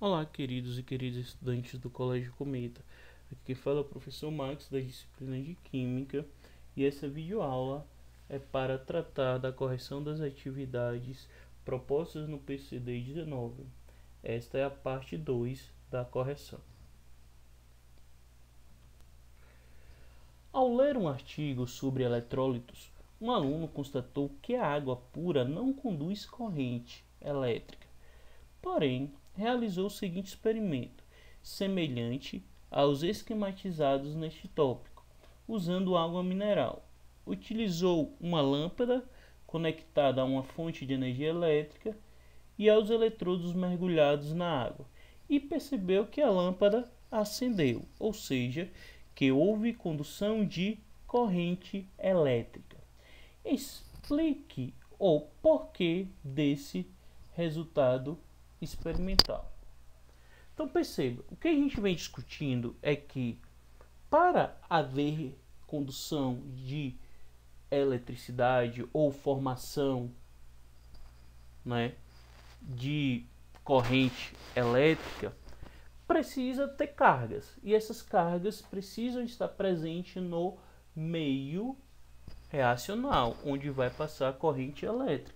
Olá, queridos e queridas estudantes do Colégio Cometa. Aqui quem fala é o professor Max, da disciplina de Química, e essa videoaula é para tratar da correção das atividades propostas no PCD-19. Esta é a parte 2 da correção. Ao ler um artigo sobre eletrólitos, um aluno constatou que a água pura não conduz corrente elétrica. Porém, realizou o seguinte experimento, semelhante aos esquematizados neste tópico, usando água mineral. Utilizou uma lâmpada conectada a uma fonte de energia elétrica e aos eletrodos mergulhados na água, e percebeu que a lâmpada acendeu, ou seja, que houve condução de corrente elétrica. Explique o porquê desse resultado experimental. Então perceba, o que a gente vem discutindo é que para haver condução de eletricidade ou formação, de corrente elétrica, precisa ter cargas, e essas cargas precisam estar presentes no meio reacional, onde vai passar a corrente elétrica,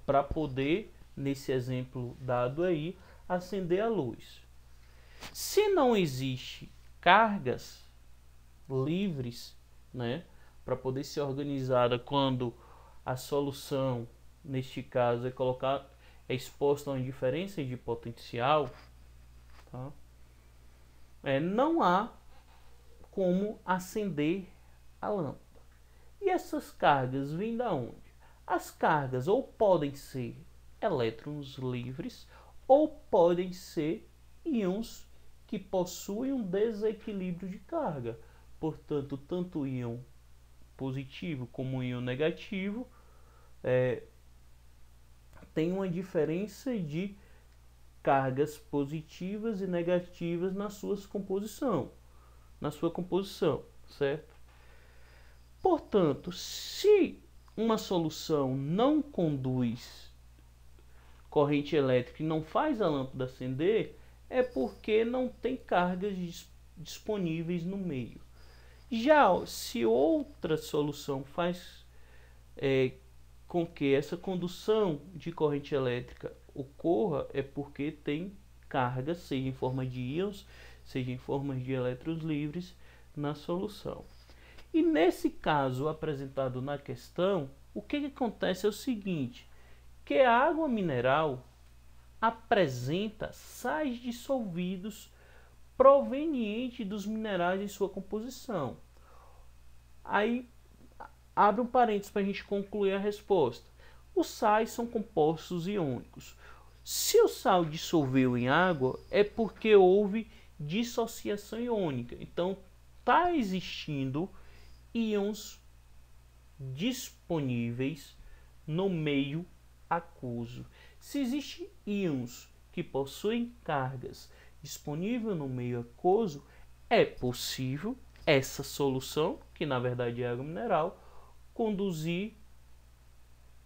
para poder, nesse exemplo dado aí, acender a luz. Se não existe cargas livres, para poder ser organizada quando a solução, neste caso, é exposta a uma diferença de potencial, não há como acender a lâmpada. E essas cargas vêm da onde? As cargas ou podem ser elétrons livres ou podem ser íons que possuem um desequilíbrio de carga. Portanto, tanto o íon positivo como o íon negativo tem uma diferença de cargas positivas e negativas na sua composição, certo? Portanto, se uma solução não conduz corrente elétrica e não faz a lâmpada acender, é porque não tem cargas disponíveis no meio. Já se outra solução faz com que essa condução de corrente elétrica ocorra, é porque tem carga, seja em forma de íons, seja em forma de elétrons livres, na solução. E nesse caso apresentado na questão, o que acontece é o seguinte, que a água mineral apresenta sais dissolvidos provenientes dos minerais em sua composição. Aí, abre um parênteses para a gente concluir a resposta. Os sais são compostos iônicos. Se o sal dissolveu em água, é porque houve dissociação iônica. Então, está existindo íons disponíveis no meio aquoso. Se existem íons que possuem cargas disponíveis no meio aquoso, é possível essa solução, que na verdade é água mineral, conduzir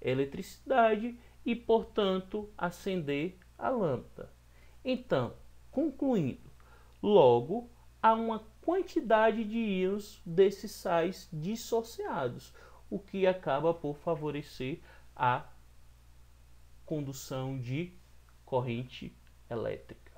eletricidade e, portanto, acender a lâmpada. Então, concluindo, logo há uma quantidade de íons desses sais dissociados, o que acaba por favorecer a condução de corrente elétrica.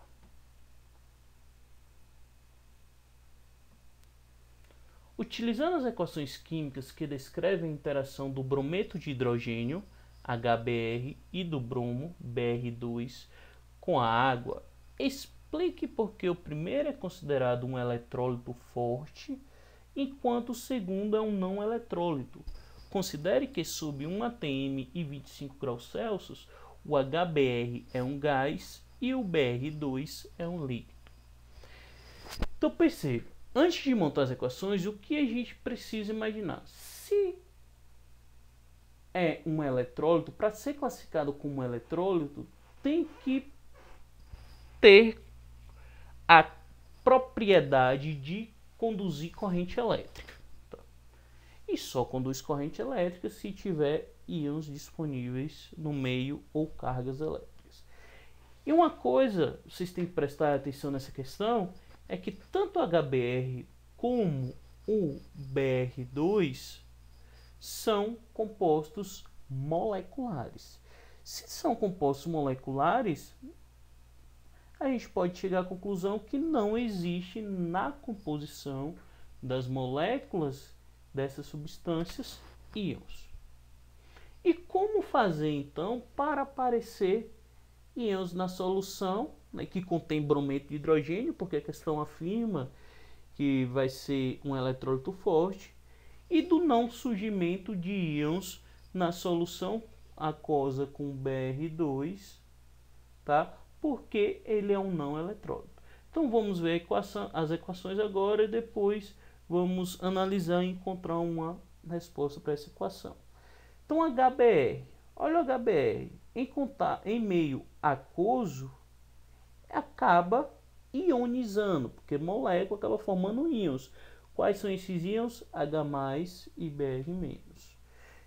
Utilizando as equações químicas que descrevem a interação do brometo de hidrogênio, HBr, e do bromo, Br2, com a água, explique por que o primeiro é considerado um eletrólito forte, enquanto o segundo é um não eletrólito. Considere que sob 1 atm e 25 graus Celsius, o HBr é um gás e o Br2 é um líquido. Então perceba, antes de montar as equações, o que a gente precisa imaginar? Se é um eletrólito, para ser classificado como eletrólito, tem que ter a propriedade de conduzir corrente elétrica. E só conduz corrente elétrica se tiver íons disponíveis no meio ou cargas elétricas. E uma coisa, vocês têm que prestar atenção nessa questão, é que tanto o HBr como o Br2 são compostos moleculares. Se são compostos moleculares, a gente pode chegar à conclusão que não existe na composição das moléculas dessas substâncias íons. E como fazer então para aparecer íons na solução, né, que contém brometo de hidrogênio, porque a questão afirma que vai ser um eletrólito forte, e do não surgimento de íons na solução aquosa com Br2, tá? Porque ele é um não eletrólito. Então vamos ver as equações agora e depois vamos analisar e encontrar uma resposta para essa equação. Então HBr, olha o HBr, em meio aquoso, acaba ionizando, porque molécula acaba formando íons. Quais são esses íons? H+, e Br-.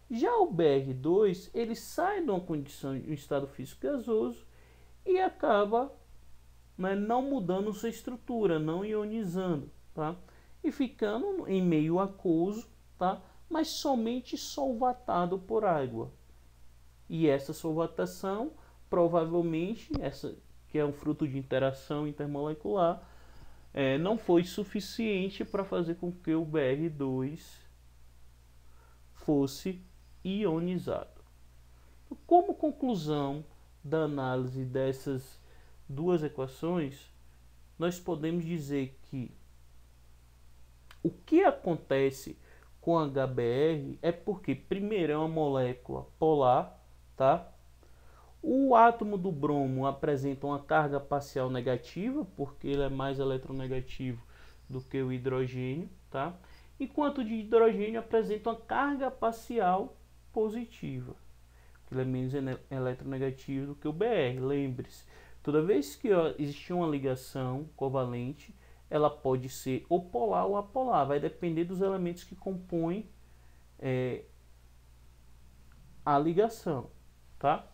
Já o Br2, ele sai de uma condição de um estado físico gasoso e acaba, né, não mudando sua estrutura, não ionizando, tá? E ficando em meio aquoso, tá? Mas somente solvatado por água. E essa solvatação, provavelmente, essa que é um fruto de interação intermolecular, não foi suficiente para fazer com que o Br2 fosse ionizado. Como conclusão da análise dessas duas equações, nós podemos dizer que o que acontece com HBr é porque, primeiro, é uma molécula polar, tá? O átomo do bromo apresenta uma carga parcial negativa, porque ele é mais eletronegativo do que o hidrogênio, tá? Enquanto o de hidrogênio apresenta uma carga parcial positiva, ele é menos eletronegativo do que o Br. Lembre-se, toda vez que existe uma ligação covalente, ela pode ser ou polar ou apolar, vai depender dos elementos que compõem a ligação, tá?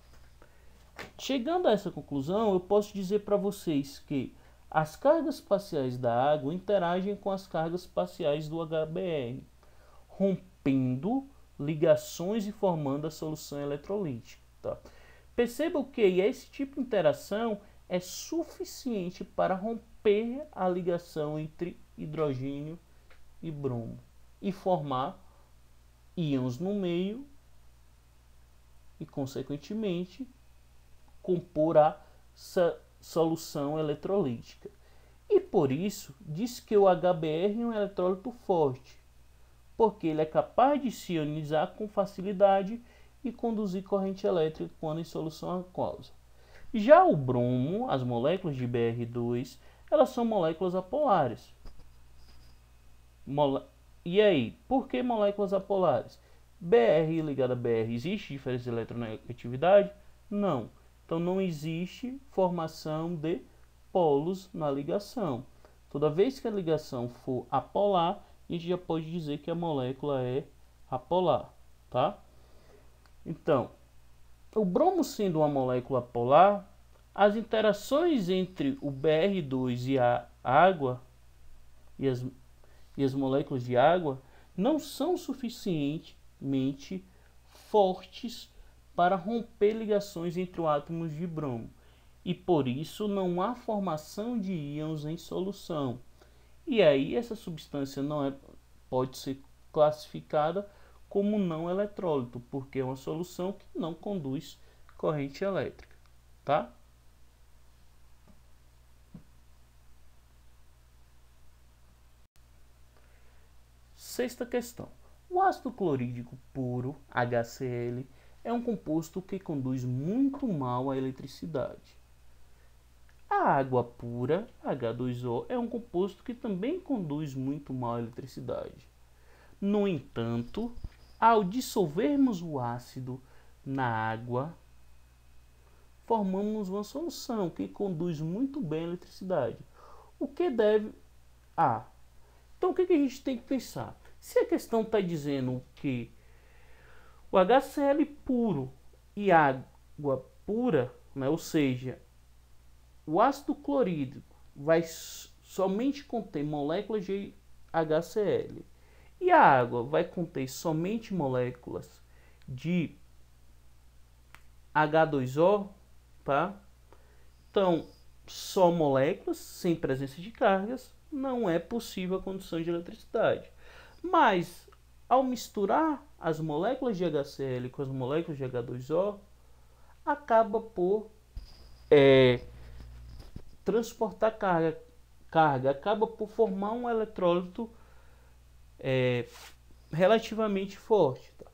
Chegando a essa conclusão, eu posso dizer para vocês que as cargas parciais da água interagem com as cargas parciais do HBr, rompendo ligações e formando a solução eletrolítica. Tá? Percebam que esse tipo de interação é suficiente para romper a ligação entre hidrogênio e bromo e formar íons no meio e, consequentemente, compor a solução eletrolítica. E por isso diz que o HBr é um eletrólito forte, porque ele é capaz de se ionizar com facilidade e conduzir corrente elétrica quando em solução aquosa. Já o bromo, as moléculas de Br2, elas são moléculas apolares. E aí, por que moléculas apolares? Br ligada a Br, existe diferença de eletronegatividade? Não. Então não existe formação de polos na ligação. Toda vez que a ligação for apolar, a gente já pode dizer que a molécula é apolar, tá? Então, o bromo sendo uma molécula polar, as interações entre o Br2 e a água e as moléculas de água não são suficientemente fortes para romper ligações entre átomos de bromo. E por isso não há formação de íons em solução. E aí essa substância pode ser classificada como não eletrólito, porque é uma solução que não conduz corrente elétrica, tá? Sexta questão. O ácido clorídrico puro, HCl, é um composto que conduz muito mal a eletricidade. A água pura, H2O, é um composto que também conduz muito mal a eletricidade. No entanto, ao dissolvermos o ácido na água, formamos uma solução que conduz muito bem a eletricidade. O que deve a? Então o que a gente tem que pensar? Se a questão está dizendo que o HCl puro e água pura, né, ou seja, o ácido clorídrico vai somente conter moléculas de HCl e a água vai conter somente moléculas de H2O, tá? Então, só moléculas sem presença de cargas não é possível a condução de eletricidade. Mas, ao misturar as moléculas de HCl com as moléculas de H2O, acaba por transportar carga, acaba por formar um eletrólito relativamente forte. Tá?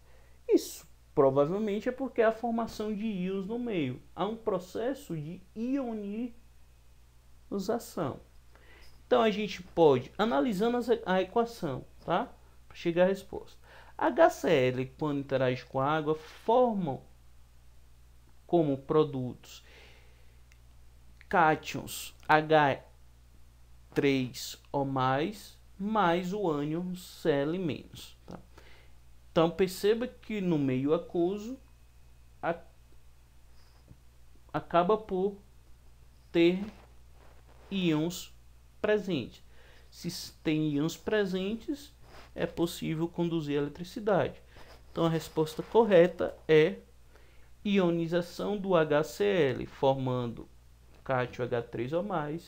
Isso provavelmente é porque há a formação de íons no meio. Há um processo de ionização. Então a gente pode, analisando a equação, tá? Para chegar à resposta. HCl, quando interage com a água, formam como produtos cátions H3O+, mais o ânion Cl-. Tá? Então perceba que no meio aquoso acaba por ter íons presentes. Se tem íons presentes, é possível conduzir eletricidade. Então a resposta correta é ionização do HCl, formando cátion H3O+,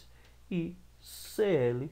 e Cl-.